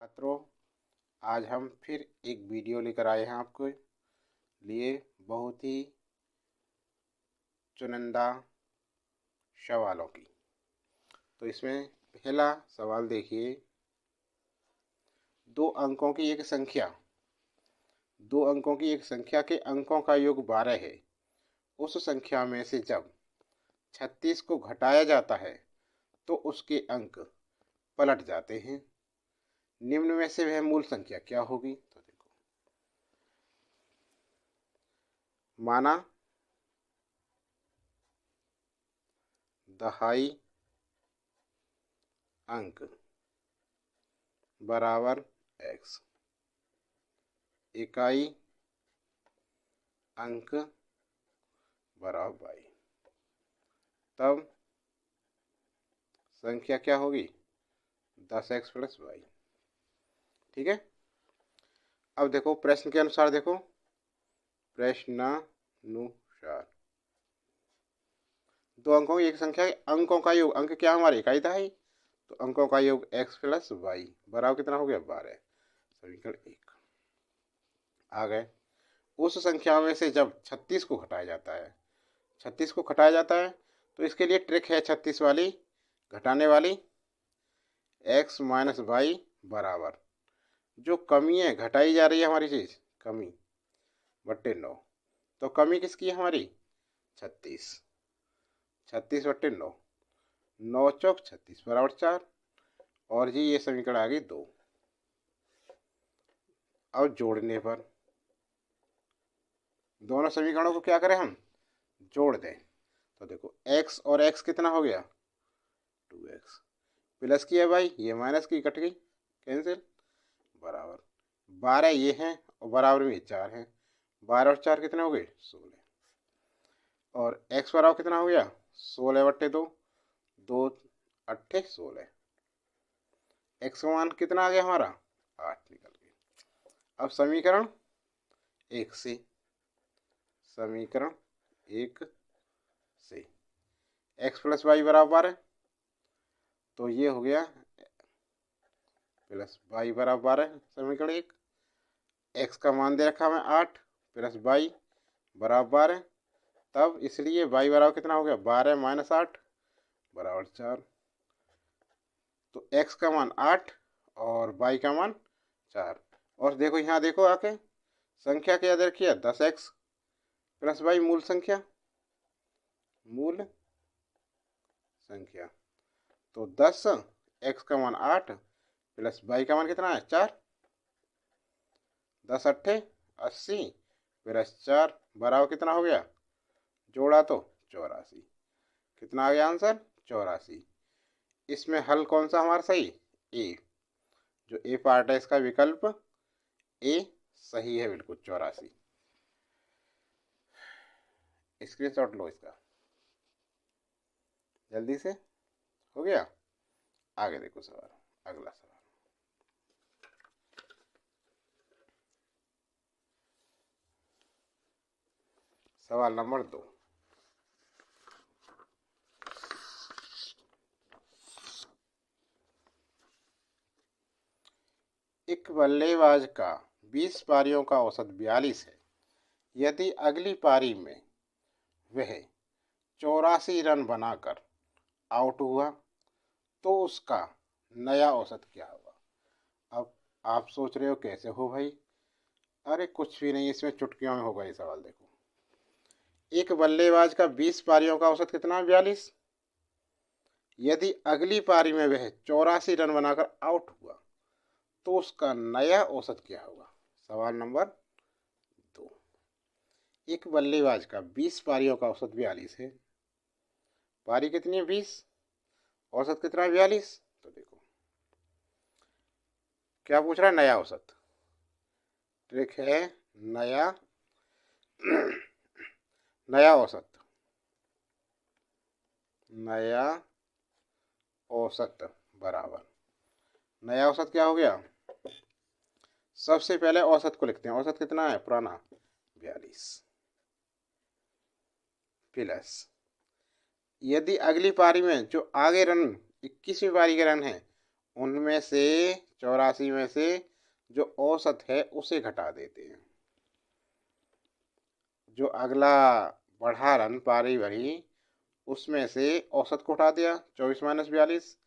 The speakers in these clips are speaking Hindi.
छात्रों, आज हम फिर एक वीडियो लेकर आए हैं आपके लिए बहुत ही चुनिंदा सवालों की। तो इसमें पहला सवाल देखिए, दो अंकों की एक संख्या के अंकों का योग 12 है। उस संख्या में से जब 36 को घटाया जाता है तो उसके अंक पलट जाते हैं। निम्न में से वह मूल संख्या क्या होगी? तो देखो, माना दहाई अंक बराबर x, इकाई अंक बराबर y, तब संख्या क्या होगी? 10x plus y। ठीक है। अब देखो प्रश्न के अनुसार, देखो प्रश्नानुसार दो अंकों की एक संख्या के अंकों का योग, अंक क्या हमारे इकाई दहाई, तो अंकों का योग x प्लस वाई बराबर कितना हो गया? 12। समीकरण 1 आ गए। उस संख्या में से जब 36 को घटाया जाता है तो इसके लिए ट्रिक है 36 वाली, घटाने वाली। x माइनस वाई बराबर जो कमी है, घटाई जा रही है हमारी चीज, कमी बट्टे 9। तो कमी किसकी है हमारी? 36। 36 बट्टे 9, 9 चौक 36 बराबर 4। और जी ये समीकरण आ गई 2। अब जोड़ने पर दोनों समीकरणों को क्या करें हम? जोड़ दें। तो देखो x और x कितना हो गया? 2x प्लस की है भाई, ये माइनस की, कट गई, कैंसिल, बराबर 12 ये हैं और बराबर में 4 हैं। 12 और 4 कितने हो गए? 16। और x बराबर कितना हो गया? 16 बट्टे 2, 2 अट्ठे 16। x का मान कितना आ गया हमारा? 8 निकल गया। अब समीकरण 1 से x प्लस वाई बराबर 12, तो ये हो गया प्लस वाई बराबर 12। समीकरण 1, x का मान दे रखा है 8 प्लस वाई बराबर 12, तब इसलिए y बराबर कितना हो गया? 12 माइनस 8 बराबर 4। तो x का मान 8 और y का मान 4। और देखो यहाँ देखो आके संख्या क्या दे रखी है? 10x प्लस वाई मूल संख्या। तो 10 x का मान 8 प्लस y का मान कितना है? 4। 10 अट्ठे 80 प्लस 4 बराबर कितना हो गया? जोड़ा तो 84। कितना आ गया आंसर? 84। इसमें हल कौन सा हमारा सही? ए। जो ए पार्ट है इसका विकल्प ए सही है, बिल्कुल 84। स्क्रीनशॉट लो इसका, जल्दी से। हो गया। आगे देखो सवाल, अगला सवाल। सवाल नंबर 2। एक बल्लेबाज का 20 पारियों का औसत 42 है। यदि अगली पारी में वह 84 रन बनाकर आउट हुआ तो उसका नया औसत क्या होगा? अब आप सोच रहे हो कैसे हो भाई? अरे कुछ भी नहीं, इसमें चुटकियों में होगा ये सवाल। देखो, एक बल्लेबाज का 20 पारियों का औसत कितना? 42। यदि अगली पारी में वह 84 रन बनाकर आउट हुआ तो उसका नया औसत क्या होगा? सवाल नंबर 2। एक बल्लेबाज का 20 पारियों का औसत 42 है। पारी कितनी है? 20। औसत कितना है? 42। तो देखो क्या पूछ रहा है? नया औसत। ट्रिक है नया औसत। नया औसत बराबर, नया औसत क्या हो गया? सबसे पहले औसत को लिखते हैं। औसत कितना है पुराना? 42 प्लस, यदि अगली पारी में जो आगे रन 21वीं पारी के रन हैं उनमें से 84 में से जो औसत है उसे घटा देते हैं। जो अगला बढ़ा रन पारी भरी उसमें से औसत को उठा दिया, 24 माइनस 42।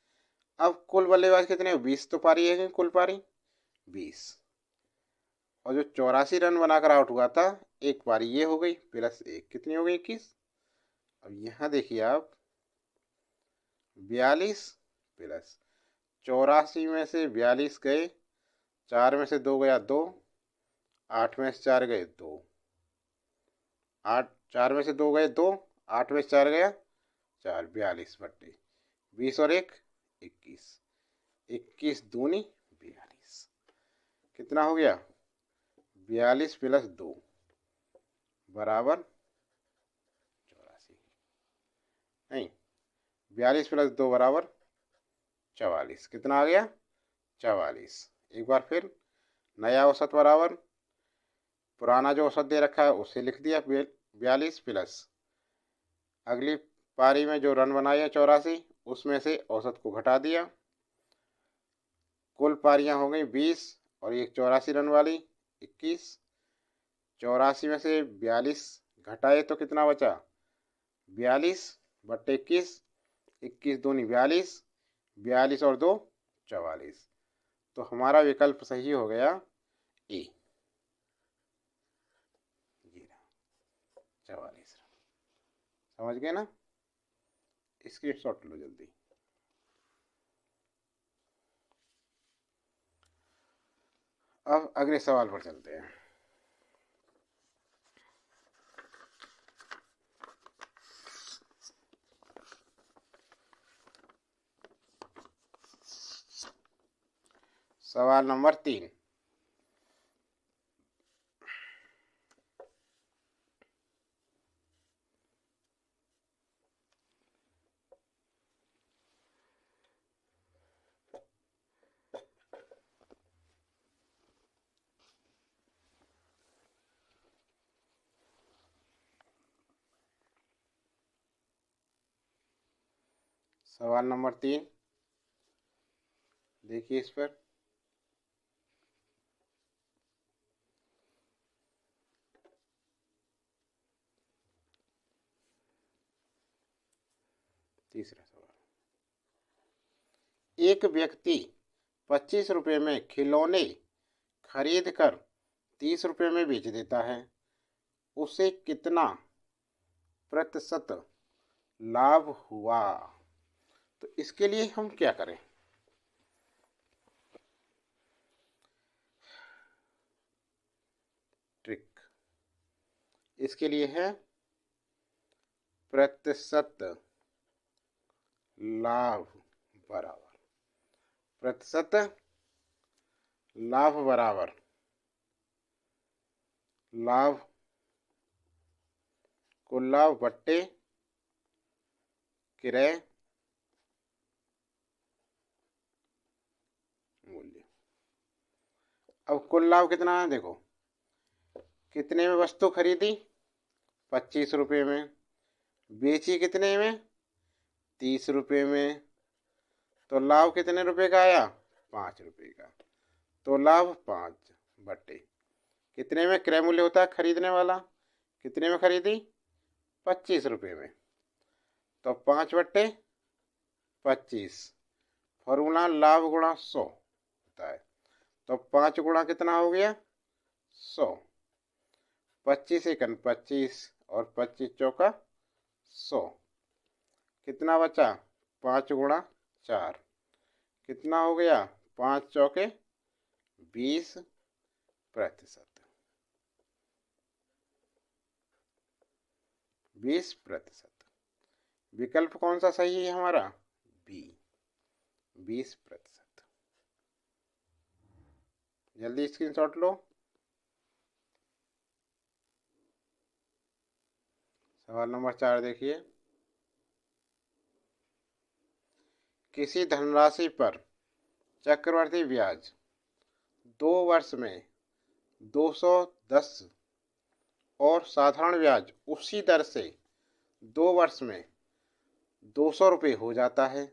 अब कुल बल्लेबाज कितने, 20 तो पारी है, कुल पारी 20। और जो 84 रन बनाकर आउट हुआ था, एक पारी ये हो गई, प्लस एक कितनी हो गई, 21। अब यहाँ देखिए आप, 42 प्लस 84 में से 42 गए, 4 में से 2 गया 2, 8 में से 4 गए 2, 8, 4 में से 2 गए 2, 8 में से 4 गया 4, 42 बट्टे 20 और 1 21, 21 दूनी 42। कितना हो गया, 42 प्लस 2 बराबर 84, नहीं 42 प्लस 2 बराबर 44। कितना आ गया, 44। एक बार फिर, नया औसत बराबर पुराना जो औसत दे रखा है उसे लिख दिया, 42 प्लस अगली पारी में जो रन बनाए हैं 84, उसमें से औसत को घटा दिया। कुल पारियां हो गई 20 और एक 84 रन वाली 21। 84 में से 42 घटाए तो कितना बचा, 42 बट्टे 21, 21 दूनी 42, 42 और 2 44। तो हमारा विकल्प सही हो गया ए, 44 रन। समझ गए ना, स्क्रीनशॉट लो जल्दी। अब अगले सवाल पर चलते हैं। सवाल नंबर 3। सवाल नंबर 3 देखिए इस पर, तीसरा सवाल। एक व्यक्ति 25 रुपये में खिलौने खरीद कर 30 रुपये में बेच देता है, उसे कितना प्रतिशत लाभ हुआ। तो इसके लिए हम क्या करें, ट्रिक इसके लिए है प्रतिशत लाभ बराबर, प्रतिशत लाभ बराबर लाभ, कुल लाभ बट्टे क्रय मूल्य। अब कुल लाभ कितना है, देखो कितने में वस्तु खरीदी, 25 रुपये में, बेची कितने में, 30 रुपये में, तो लाभ कितने रुपए का आया, 5 रुपये का। तो लाभ 5 बट्टे कितने में, क्रय मूल्य होता है खरीदने वाला, कितने में खरीदी, 25 रुपये में, तो 5 बट्टे 25, फॉर्मूला लाभ गुणा 100 होता है। तो 5 गुणा कितना हो गया, 100, 25 एकन 25 और 25 चौका 100, कितना बचा, 5 गुणा 4, कितना हो गया, 5 चौके 20%, 20%। विकल्प कौन सा सही है हमारा, बी, 20%। जल्दी स्क्रीनशॉट लो। सवाल नंबर 4 देखिए, किसी धनराशि पर चक्रवर्ती ब्याज 2 वर्ष में 210 और साधारण ब्याज उसी दर से 2 वर्ष में 200 रुपये हो जाता है,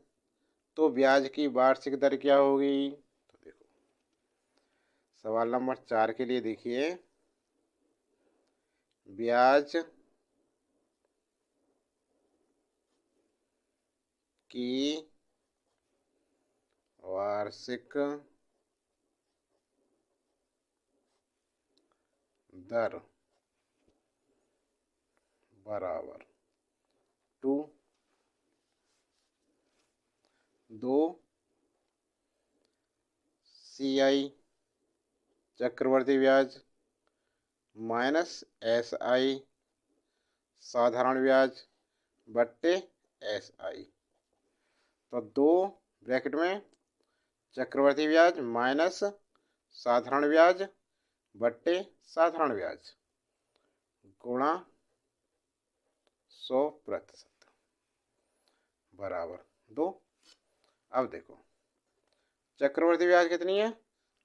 तो ब्याज की वार्षिक दर क्या होगी। तो देखो सवाल नंबर 4 के लिए देखिए, ब्याज की वार्षिक दर बराबर टू 2 CI चक्रवर्ती ब्याज माइनस SI साधारण ब्याज बट्टे SI। तो 2 ब्रैकेट में चक्रवर्ती ब्याज माइनस साधारण ब्याज बट्टे साधारण ब्याज गुणा 100% बराबर 2। अब देखो चक्रवर्ती ब्याज कितनी है,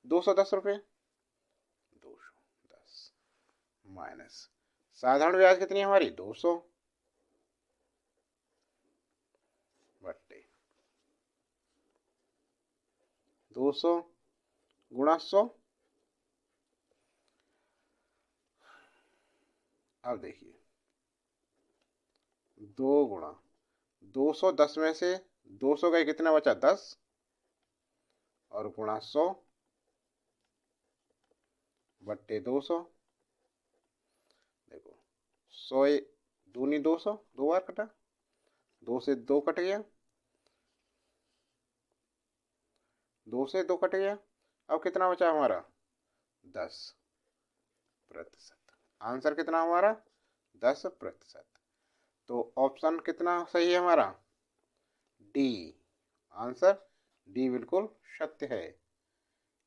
210 रुपये, 210 माइनस साधारण ब्याज कितनी है हमारी, 200 बट्टे 200 गुणा 100। अब देखिए 2 गुणा 210 में से 200 का कितना बचा, 10 और गुणा 100 बट्टे 200। देखो 100 दूनी 200, 2 बार कटा, 2 से 2 कट गया, 2 से 2 कट गया। अब कितना बचा हमारा, 10%। आंसर कितना हमारा, 10%। तो ऑप्शन कितना सही है हमारा, डी। आंसर डी बिल्कुल सत्य है।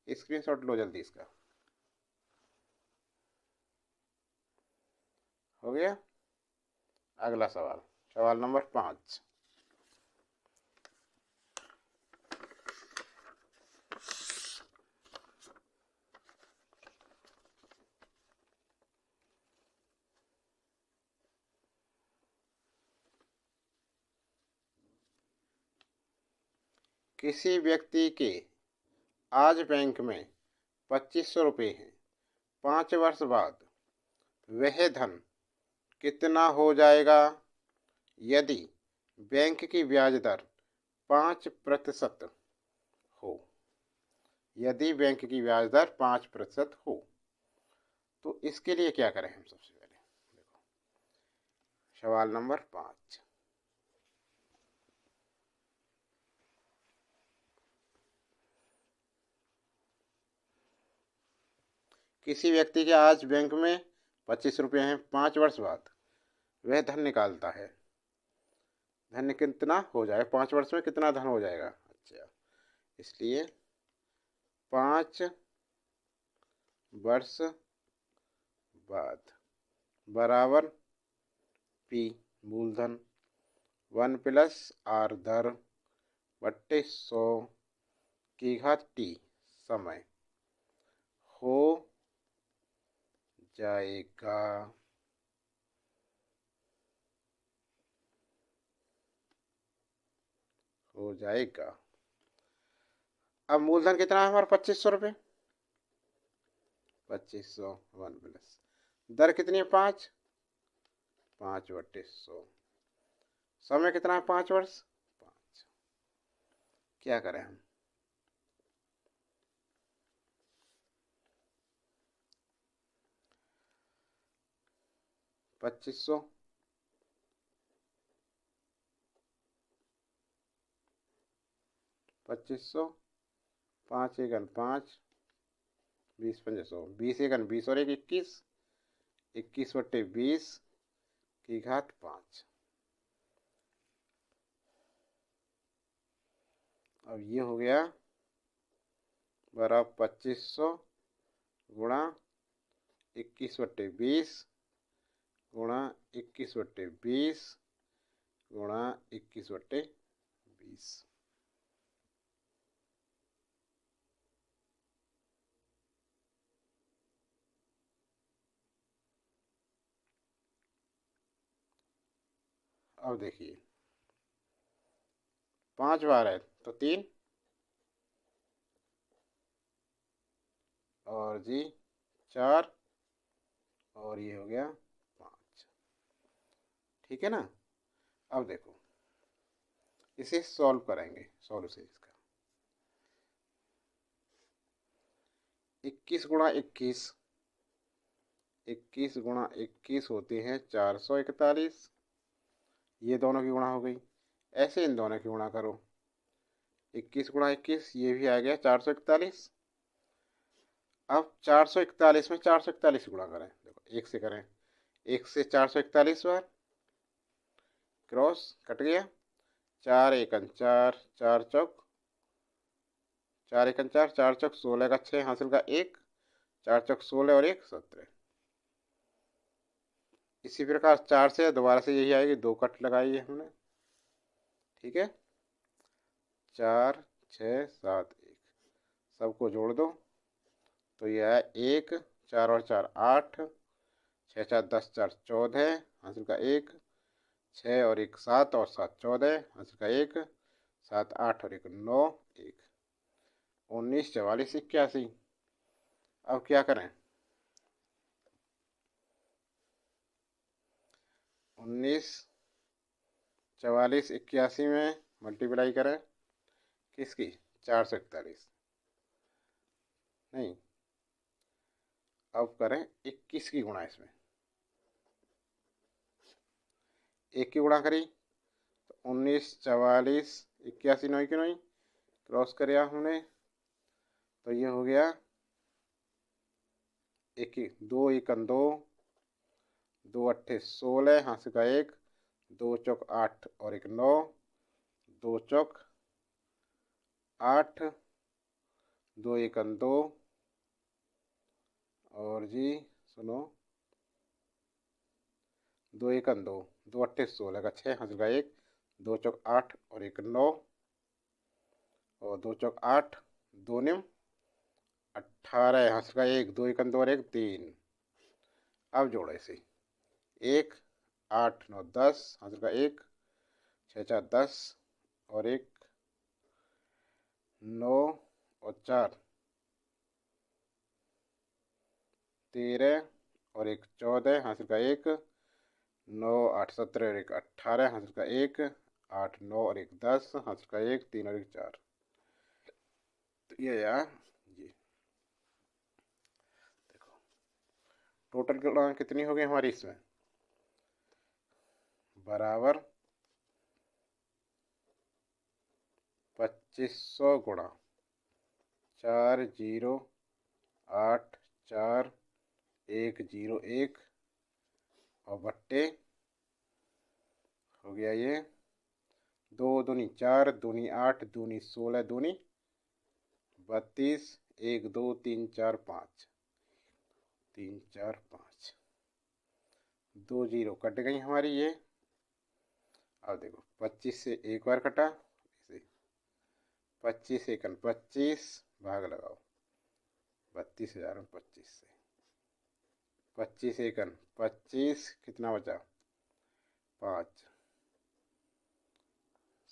स्क्रीनशॉट लो जल्दी इसका। हो गया। अगला सवाल, सवाल नंबर 5। किसी व्यक्ति के आज बैंक में 2500 रुपये हैं, 5 वर्ष बाद वह धन कितना हो जाएगा यदि बैंक की ब्याज दर 5% हो। यदि बैंक की ब्याज दर 5% हो तो इसके लिए क्या करें हम। सबसे पहले देखो सवाल नंबर 5। किसी व्यक्ति के आज बैंक में 25 रुपये हैं, 5 वर्ष बाद वह धन निकालता है। धन कितना हो जाए, 5 वर्ष में कितना धन हो जाएगा। अच्छा, इसलिए 5 वर्ष बाद बराबर P मूलधन 1 + R दर बट्टे 100 की घात T समय हो जाएगा। हो जाएगा। अब मूलधन कितना है हमारा, 2500 रुपये, 2500 1 प्लस दर कितनी है, 5 बट्टे 100। समय कितना है, 5 वर्ष, 5। क्या करें हम, 2500 5 एकन 5 20 500 20 एकन 20 और 1 21 21 बट्टे 20 की घात 5। अब ये हो गया बराबर 2500 गुणा 21 बट्टे 20 गुणा 21 बट्टे 20 गुणा 21 बट्टे 20। अब देखिए 5 बार है तो 3 और जी 4 और ये हो गया 5। ठीक है ना। अब देखो इसे सॉल्व करेंगे। सॉल्यूशन इसका 21 गुणा 21, 21 गुणा 21 होते हैं 441। ये दोनों की गुणा हो गई। ऐसे इन दोनों की गुणा करो। 21 गुणा 21 ये भी आ गया 441। अब 441 में 441 गुणा करें। देखो एक से करें, एक से 441 बार क्रॉस कट गया। 4 एकन 4, 4 चौक 4 एकन 4, 4 चौक 16 का 6 हासिल का 1, 4 चौक 16 और 1 17। इसी प्रकार 4 से दोबारा से यही आएगी, 2 कट लगाई है हमने। ठीक है, 4 6 7 1 सबको जोड़ दो तो यह है 1, 4 और 4 8, 6 4 10 4 14 हासिल का 1, 6 और 1 7 और 7 14 हासिल का 1, 7 8 और 1 9 1 19 44 81। अब क्या करें, 19 44 81 में मल्टीप्लाई करें किसकी, 441 नहीं, अब करें 21 की गुणा। इसमें 1 की गुणा करी तो 19 44 81 9 की 9 क्रॉस कर हमने तो ये हो गया 1 2 एकन 2, 2 अट्ठे 16 हासिल का 1, 2 चौक 8 और 1 9, 2 चौक 8, 2 एकन 2 और जी सुनो 2 एकन 2, 2 अट्ठे 16 का 6 हासिल का 1, 2 चौक 8 और 1 9 और 2 चौक 8, 2 निम 18 हासिल का 1, 2 एकन 2 और 1 3। अब जोड़ो इसे 1 8 9 10 हासिल का 1, 6 4 10 और 1 9 और 4 13 और 1 14 हासिल का 1, 9 8 17 और 1 18 हासिल का 1, 8 9 और 1 10 हासिल का 1 3 और 1 4। तो ये यार ये देखो टोटल कितनी हो गई हमारी इसमें, बराबर 2500 गुणा 4 0 8 4 1 0 1 और बट्टे हो गया ये 2 दूनी 4 दूनी 8 दूनी 16 दूनी 32 1 2 3 4 5 3 4 5 2 0 कट गई हमारी ये। अब देखो 25 से एक बार कटा, इसे 25 एकन 25 भाग लगाओ 32,000 में 25 से 25 एकन 25 कितना बचा 5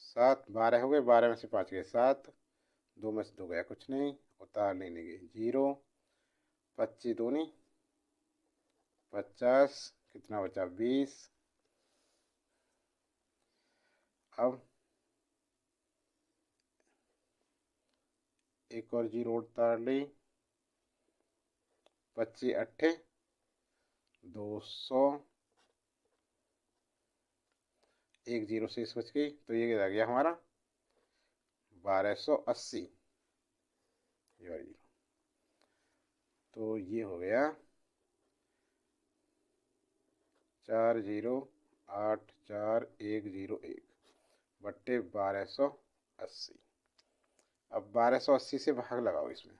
7 12 हो गए, 12 में से 5 गए 7, 2 में से 2 गया कुछ नहीं, उतार लेने गए 0, 25 दूनी 50 कितना बचा 20। अब एक और 0 उतार ली, 25 अट्ठे 200, एक 0 शेष बच गई तो ये आ गया हमारा 1280। ये वाली 0 तो ये हो गया 4 0 8 4 1 0 1 बट्टे 1280। अब 1280 से भाग लगाओ इसमें,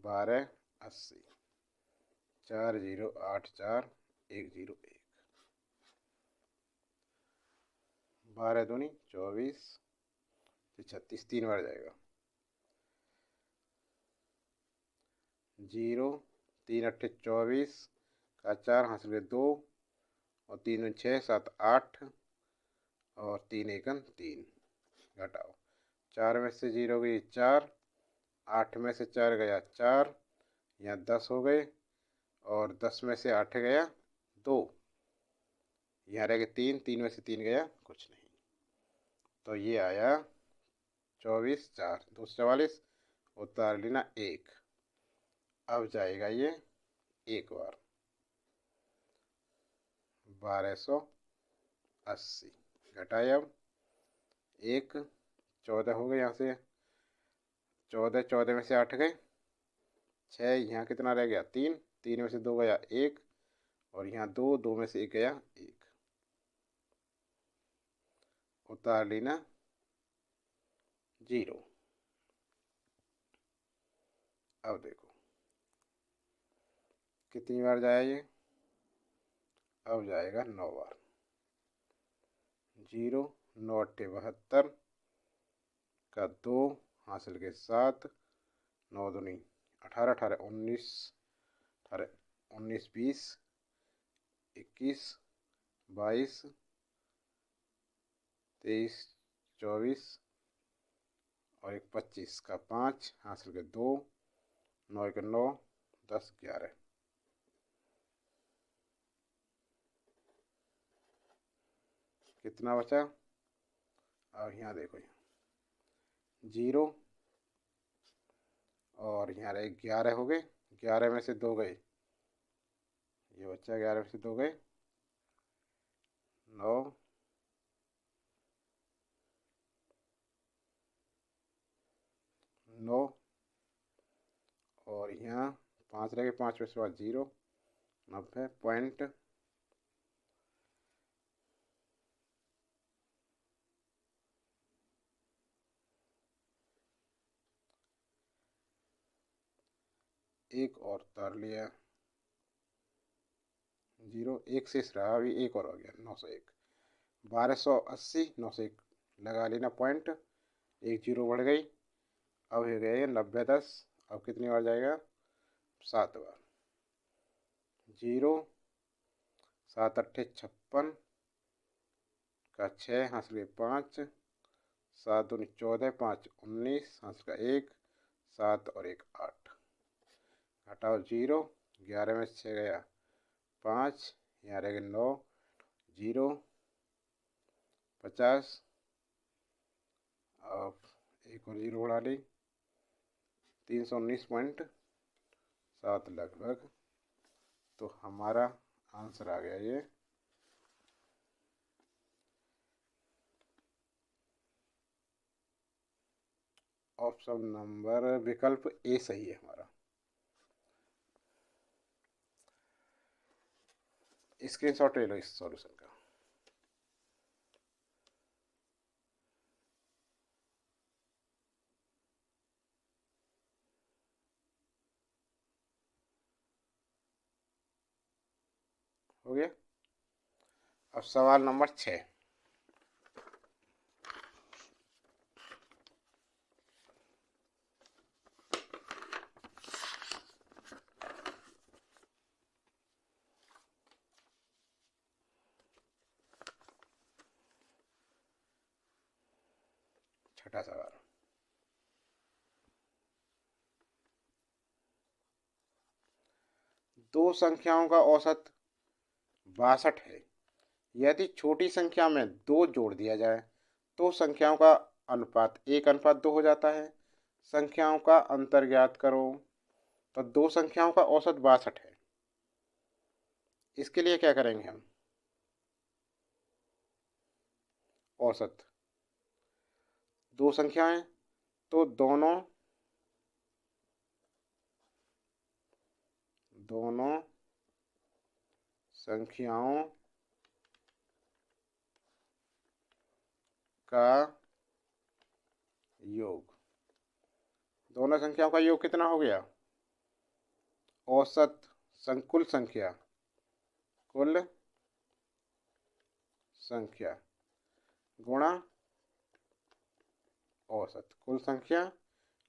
1280 4 0 8 4 1 0 1 12 दूनी 24 36 3 बार जाएगा 0 3 अट्ठे 24 का 4 हासिल के 2 और 3 6 7 8 और 3 एकन 3 घटाओ 4 में से 0 गई 4, 8 में से 4 गया 4, यहाँ 10 हो गए, और 10 में से 8 गया 2, यहाँ रह गए 3, 3 में से 3 गया कुछ नहीं। तो ये आया 24, 4, 244, उतार लेना 1। अब जाएगा ये एक बार 1280, घटाए अब 1, 14 हो गए, यहाँ से 14, 14 में से 8 गए 6, यहाँ कितना रह गया 3, 3 में से 2 गया 1, और यहाँ 2, 2 में से 1 गया 1, उतार लेना 0। अब देखो कितनी बार जाया ये, अब जाएगा 9 बार। 0, 9 अट्ठे 72 का 2 हासिल के 7, 9 दूनी 18, 18 19, 18 19 20, 21 22 23 24, और एक 25 का 5 हासिल के 2, 9 के 9, 10 11, कितना बचा। अब यहाँ देखो 0, और यहाँ रहे 11 हो गए, 11 में से 2 गए, ये बच्चा 11 में से 2 गए 9, 9, और यहाँ 5 रह गए, 5 में से बाद 0, 90 पॉइंट 1 और उतार लिया 0, 1 शेष रहा, अभी 1 और हो गया 901, 1280, 901 लगा लेना पॉइंट, 1 0 बढ़ गई। अब हो गया 90 10, अब कितनी बार जाएगा 7 बार। 0, 7 अट्ठे 56 का 6 हासिल के 5, 7 दूनी 14, 5 19 हासिल का 1, 7 और 1 8, घटाओ 0, 11 में से 6 गया 5, यहाँ रह गए 9, 0 50, और एक और 0 बढ़ा ली 319.7 लगभग। तो हमारा आंसर आ गया ये ऑप्शन नंबर विकल्प ए सही है हमारा। स्क्रीनशॉट ले लो इस सॉल्यूशन का। हो गया। अब सवाल नंबर 6, छठा सवाल। दो संख्याओं का औसत 62 है। यदि छोटी संख्या में 2 जोड़ दिया जाए तो संख्याओं का अनुपात 1:2 हो जाता है। संख्याओं का अंतर ज्ञात करो। तो दो संख्याओं का औसत 62 है। इसके लिए क्या करेंगे हम, औसत दो संख्याएं, तो दोनों संख्याओं का योग, दोनों संख्याओं का योग कितना हो गया, औसत संकुल संख्या, कुल संख्या गुणा औसत, कुल संख्या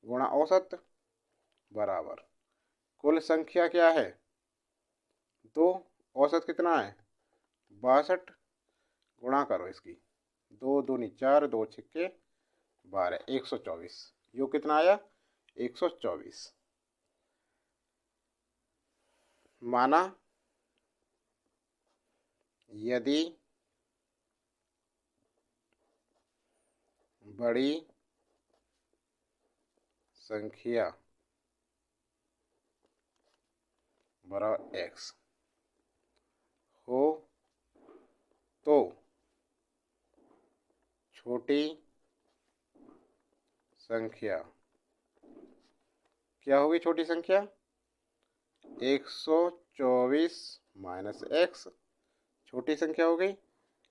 गुणा औसत बराबर कुल संख्या क्या है 2, औसत कितना है 62, गुणा करो इसकी 2 दूनी 4, 2 छिक्के 12 124। योग कितना आया? 124। माना यदि बड़ी संख्या बराबर x हो तो छोटी संख्या क्या होगी? छोटी संख्या 124 माइनस एक्स। छोटी संख्या हो गई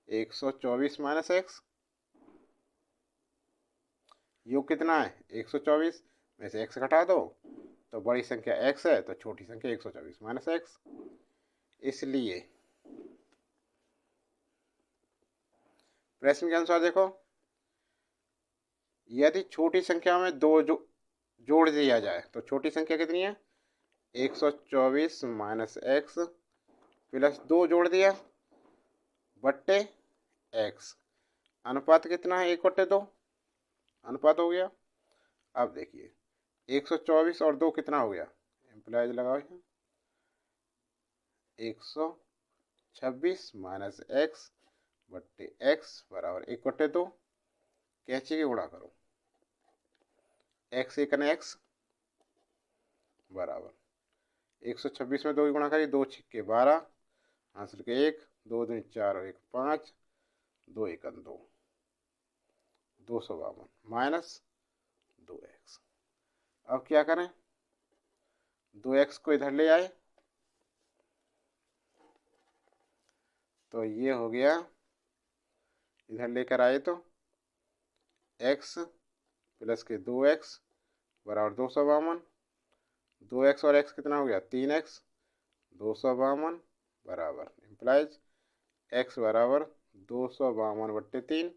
124 माइनस एक्स। योग कितना है? 124 में से x घटा दो तो बड़ी संख्या x है, तो छोटी संख्या 124 माइनस एक्स। इसलिए प्रश्न के अनुसार देखो, यदि छोटी संख्या में दो जोड़ दिया जाए तो छोटी संख्या कितनी है? 124 माइनस एक्स प्लस 2 जोड़ दिया बट्टे एक्स। अनुपात कितना है? 1/2 अनुपात हो गया। अब देखिए 124 और 2 कितना हो गया? एम्प्लाइज लगाओ यहाँ। 126 माइनस एक्स बट्टे एक्स बराबर 1/2। कैंची के गुणा करो, एक्स 1 एक्स बराबर 126 में 2 की गुणा करी, 2 छिक्के 12, हासिल के 1, 2 दूनी 4 और 1 5, 2 1 2, 252 माइनस 2x। अब क्या करें? 2x को इधर ले आए तो ये हो गया, इधर लेकर आए तो x प्लस के 2x बराबर 252। 2x और x कितना हो गया? 3x। 252 बराबर इम्प्लाइज x बराबर 252/3।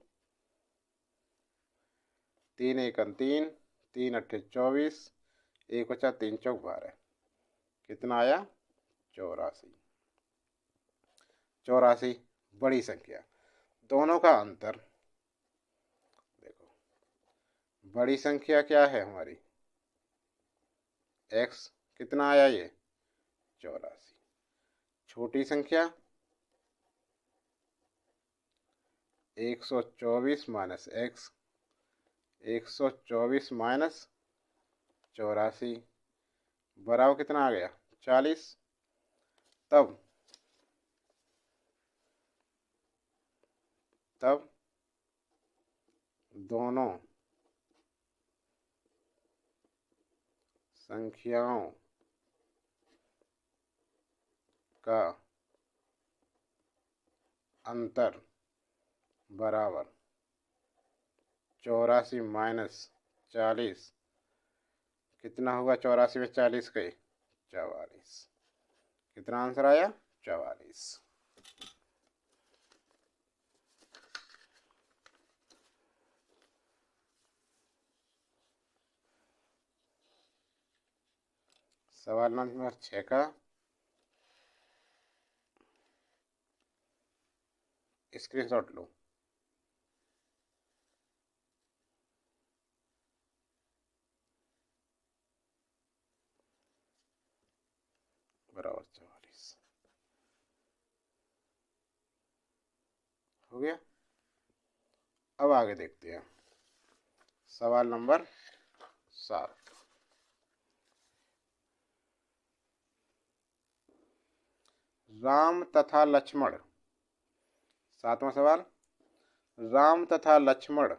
3 1 3, 3 8 24, 1 बचा 3 चौक 12। कितना आया? 84। 84 बड़ी संख्या। दोनों का अंतर देखो, बड़ी संख्या क्या है हमारी? x कितना आया? ये 84। छोटी संख्या 124 माइनस एक्स। 124 माइनस 84 बराबर कितना आ गया? 40। तब दोनों संख्याओं का अंतर बराबर 84 माइनस 40। कितना होगा 84 में 40 के? 44। कितना आंसर आया? 44। सवाल नंबर 6 का स्क्रीनशॉट लो। बराबर 44 हो गया। अब आगे देखते हैं सवाल नंबर 7। राम तथा लक्ष्मण, 7वां सवाल, राम तथा लक्ष्मण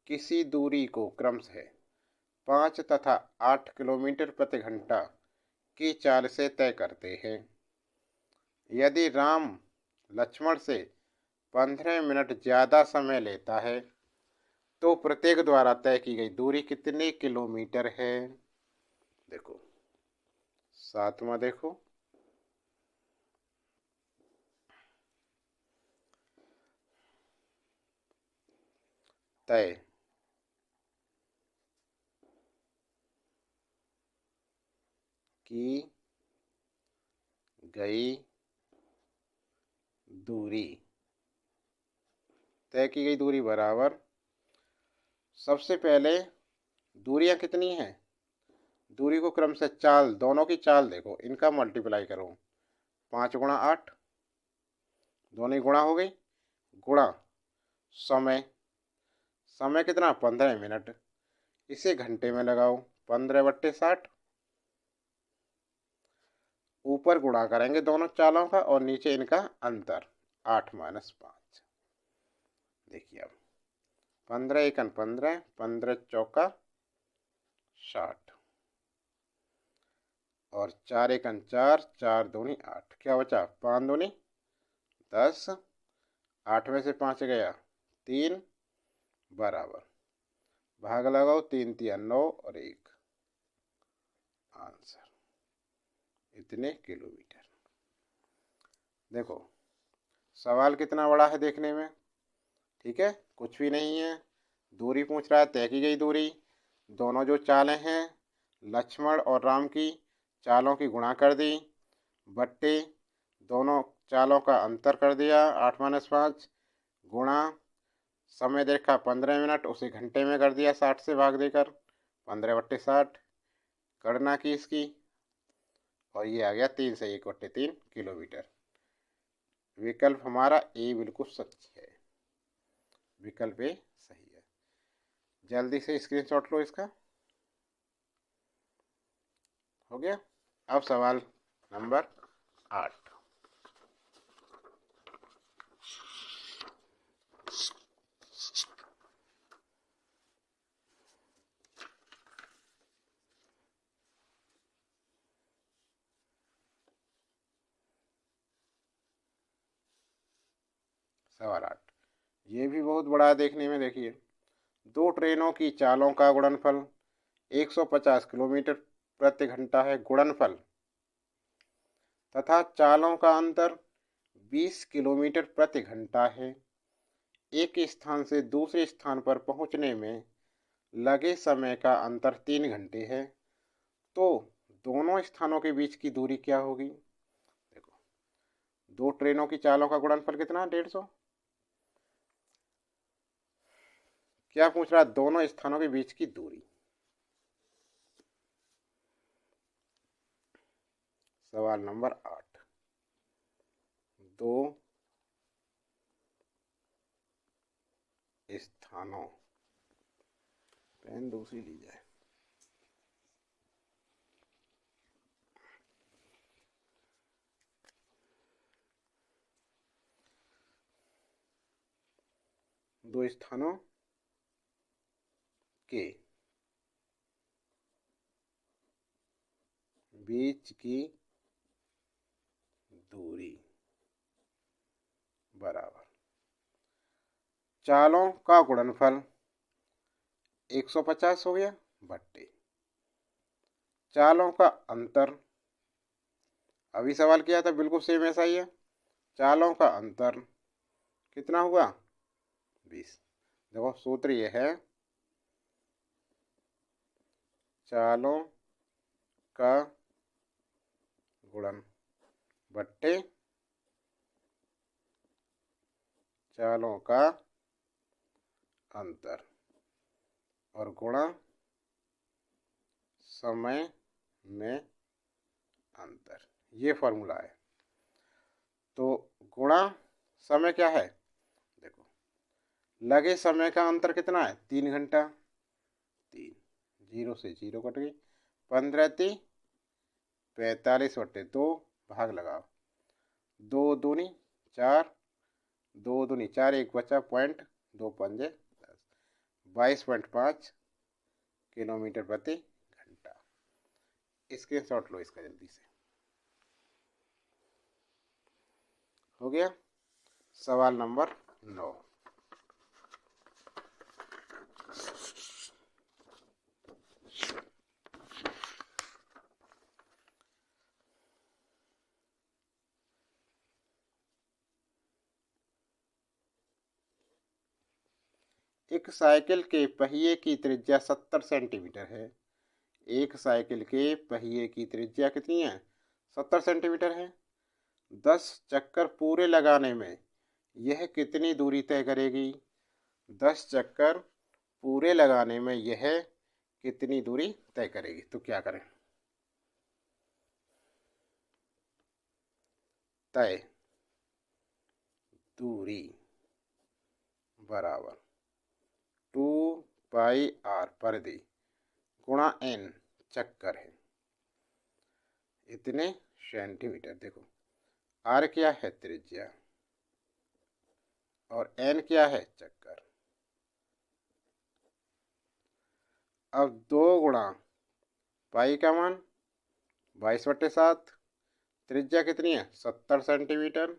किसी दूरी को क्रमशः 5 तथा 8 किलोमीटर प्रति घंटा की चाल से तय करते हैं। यदि राम लक्ष्मण से 15 मिनट ज़्यादा समय लेता है तो प्रत्येक द्वारा तय की गई दूरी कितने किलोमीटर है? देखो 7वां देखो, तय की गई दूरी, तय की गई दूरी बराबर सबसे पहले दूरियां कितनी हैं, दूरी को क्रम से चाल, दोनों की चाल देखो, इनका मल्टीप्लाई करो, 5 गुणा 8, दोनों ही गुणा हो गई, गुणा समय, समय कितना 15 मिनट, इसे घंटे में लगाओ, 15/60, ऊपर गुणा करेंगे दोनों चालों का और नीचे इनका अंतर, 8 - 5। देखिए अब 15 एकन 15, 15 चौका 60 और 4 एकन 4, 4 दूनी 8, क्या बचा 5 दूनी 10, 8 में से 5 गया 3, बराबर, भाग लगाओ, 3 × 9 और 1, आंसर इतने किलोमीटर। देखो सवाल कितना बड़ा है देखने में, ठीक है, कुछ भी नहीं है, दूरी पूछ रहा है, तय की गई दूरी, दोनों जो चालें हैं लक्ष्मण और राम की चालों की गुणा कर दी, बट्टे दोनों चालों का अंतर कर दिया 8 - 5, गुणा समय देखा 15 मिनट, उसे घंटे में कर दिया 60 से भाग देकर, 15/60, गणना की इसकी और ये आ गया 3 से 1/3 किलोमीटर। विकल्प हमारा ए बिल्कुल सच है, विकल्प ए सही है। जल्दी से स्क्रीनशॉट लो इसका, हो गया। अब सवाल नंबर 8, सवाल 8, ये भी बहुत बड़ा है देखने में। देखिए, दो ट्रेनों की चालों का गुणनफल 150 किलोमीटर प्रति घंटा है, गुणनफल तथा चालों का अंतर 20 किलोमीटर प्रति घंटा है। एक स्थान से दूसरे स्थान पर पहुंचने में लगे समय का अंतर 3 घंटे है, तो दोनों स्थानों के बीच की दूरी क्या होगी। देखो, दो ट्रेनों की चालों का गुणनफल कितना 150, क्या पूछ रहा है, दोनों स्थानों के बीच की दूरी। सवाल नंबर 8, दो स्थानों, पेन दूसरी ली जाए, दो स्थानों के बीच की दूरी बराबर चालों का गुणनफल 150 हो गया, बट्टे चालों का अंतर, अभी सवाल किया था बिल्कुल सेम ऐसा ही है, चालों का अंतर कितना हुआ 20। देखो सूत्र ये है, चालों का गुणन बट्टे चालों का अंतर और गुणा समय में अंतर, ये फॉर्मूला है। तो गुणा समय क्या है, देखो लगे समय का अंतर कितना है 3 घंटा, 3, 0 से 0 कट गई, 15 × 45/2, भाग लगाओ, 2 दूनी 4, 2 दूनी 4, एक बचा पॉइंट, 2 पंजे 10, 22.5 किलोमीटर प्रति घंटा। स्क्रीनशॉट लो इसका जल्दी से, हो गया। सवाल नंबर 9, एक साइकिल के पहिए की त्रिज्या 70 सेंटीमीटर है। एक साइकिल के पहिए की त्रिज्या कितनी है 70 सेंटीमीटर है। 10 चक्कर पूरे लगाने में यह कितनी दूरी तय करेगी। 10 चक्कर पूरे लगाने में यह कितनी दूरी तय करेगी। तो क्या करें, तय दूरी बराबर 2πr परिधि गुणा n चक्कर है, इतने सेंटीमीटर। देखो r क्या है, त्रिज्या, और n क्या है, चक्कर। अब 2 गुणा पाई का मान 22/7, त्रिज्या कितनी है 70 सेंटीमीटर,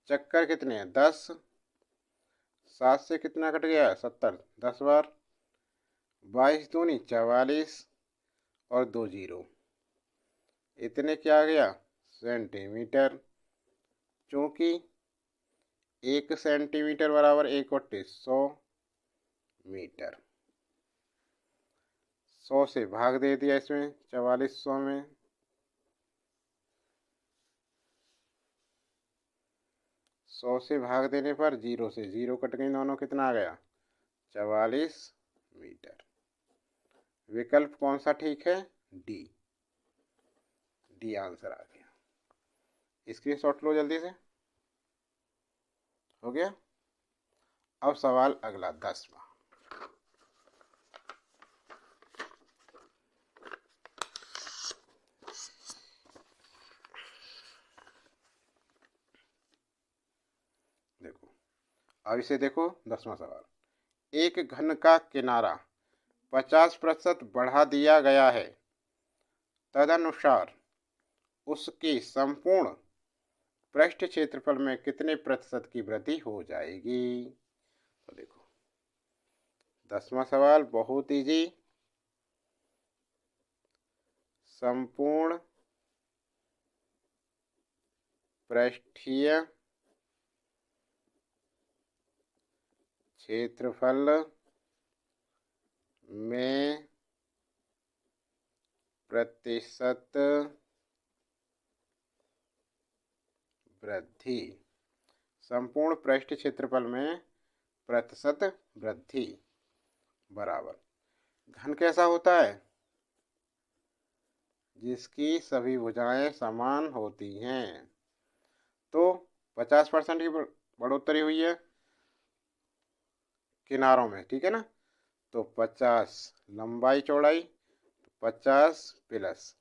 चक्कर कितने हैं 10, 7 से कितना कट गया 70, 10 बार, 22 दूनी 44 और 2 जीरो, इतने क्या आ गया सेंटीमीटर। चूँकि 1 सेंटीमीटर बराबर 1/100 मीटर, 100 से भाग दे दिया इसमें 4400 में, 100 से भाग देने पर 0 से 0 कट गई, दोनों कितना आ गया 44 मीटर। विकल्प कौन सा ठीक है, डी, डी आंसर आ गया। स्क्रीनशॉट लो जल्दी से, हो गया। अब सवाल अगला 10वां। देखो अब इसे देखो, 10वां सवाल, एक घन का किनारा 50% बढ़ा दिया गया है, तदनुसार उसके संपूर्ण पृष्ठ क्षेत्रफल में कितने प्रतिशत की वृद्धि हो जाएगी। तो देखो 10वां सवाल बहुत इजी, संपूर्ण पृष्ठीय क्षेत्रफल में प्रतिशत वृद्धि, संपूर्ण पृष्ठ क्षेत्रफल में प्रतिशत वृद्धि बराबर, घन कैसा होता है, जिसकी सभी भुजाएं समान होती हैं। तो 50% की बढ़ोतरी हुई है किनारों में, ठीक है ना। तो 50 लंबाई चौड़ाई, 50 प्लस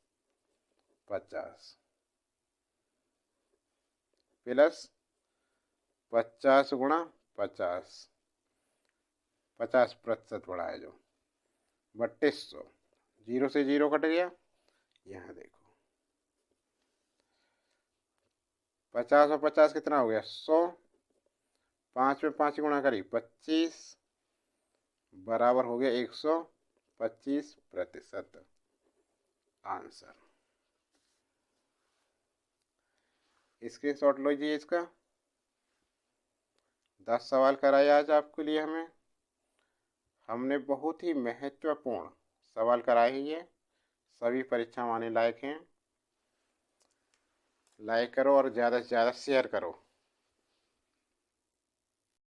50 प्लस 50 गुणा 50, 50% बढ़ा है जो 3200, 0 से 0 कट गया। यहाँ देखो 50 और 50 कितना हो गया 100, 5 में 5 गुणा करी 25 बराबर हो गया 125%। आंसर स्क्रीनशॉट लीजिए इसका। 10 सवाल कराए आज आपके लिए हमने बहुत ही महत्वपूर्ण सवाल कराए हैं, ये सभी परीक्षा में आने लायक हैं। लाइक करो और ज़्यादा से ज़्यादा शेयर करो।